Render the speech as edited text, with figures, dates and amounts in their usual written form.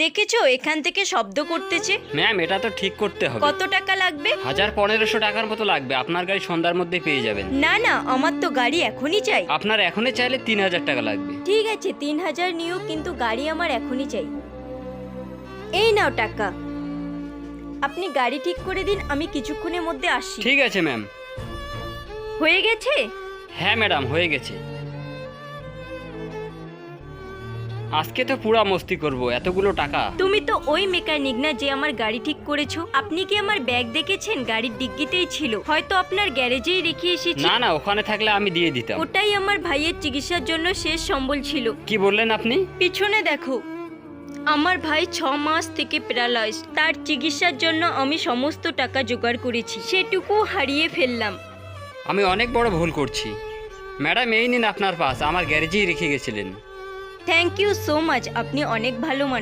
দেখেছো এখান থেকে শব্দ করতেছে। ম্যাম এটা তো ঠিক করতে হবে। কত টাকা লাগবে? 1500 টাকার মতো লাগবে। আপনার গাড়ি সন্ধ্যার মধ্যে পেয়ে যাবেন। না না, আমার তো গাড়ি এখনই চাই। আপনার এখনই চাইলে 3000 টাকা লাগবে। ঠিক আছে 3000 নিও, কিন্তু গাড়ি আমার এখনই চাই। এই নাও টাকা, আপনি গাড়ি ঠিক করে দিন, আমি কিছুক্ষণের মধ্যে আসছি। ঠিক আছে ম্যাম। হয়ে গেছে? হ্যাঁ ম্যাডাম হয়ে গেছে। আজকে তো পুরা মস্তি করব, এতগুলো টাকা। তুমি তো ওই মেকানিক না যে আমার গাড়ি ঠিক করেছো? আপনি কি আমার ব্যাগ দেখেছেন? গাড়ির ডিগ্গিতেই ছিল, হয়তো আপনার গ্যারেজেই রেখে এসেছি। না না, ওখানে থাকলে আমি দিয়ে দিতাম। ওটাই আমার ভাইয়ের চিকিৎসার জন্য শেষ সম্বল ছিল। কি বললেন আপনি? পিছনে দেখো, আমার ভাই 6 মাস থেকে প্যারালাইজড। তার চিকিৎসার জন্য আমি সমস্ত টাকা জোগাড় করেছি, সেটুকু হারিয়ে ফেললাম। আমি অনেক বড় ভুল করছি। ম্যাডাম এই নিন আপনার পাস, আমার গ্যারেজেই রেখে গেছিলেন। থ্যাংক ইউ সো মাচ, আপনি অনেক ভালো মানুষ।